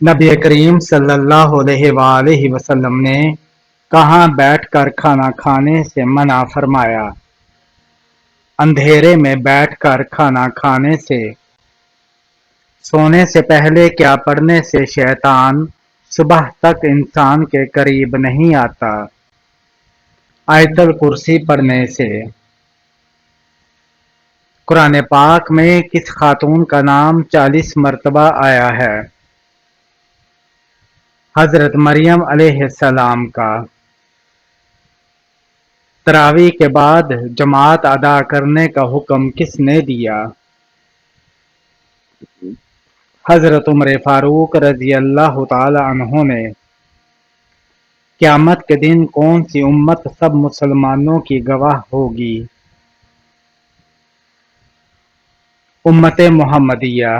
نبی کریم صلی اللہ علیہ وآلہ وسلم نے کہاں بیٹھ کر کھانا کھانے سے منع فرمایا؟ اندھیرے میں بیٹھ کر کھانا کھانے سے۔ سونے سے پہلے کیا پڑھنے سے شیطان صبح تک انسان کے قریب نہیں آتا؟ آیت الکرسی پڑھنے سے۔ قرآن پاک میں کس خاتون کا نام 40 مرتبہ آیا ہے؟ حضرت مریم علیہ السلام کا۔ تراویح کے بعد جماعت ادا کرنے کا حکم کس نے دیا؟ حضرت عمر فاروق رضی اللہ تعالی عنہ نے۔ قیامت کے دن کون سی امت سب مسلمانوں کی گواہ ہوگی؟ امت محمدیہ۔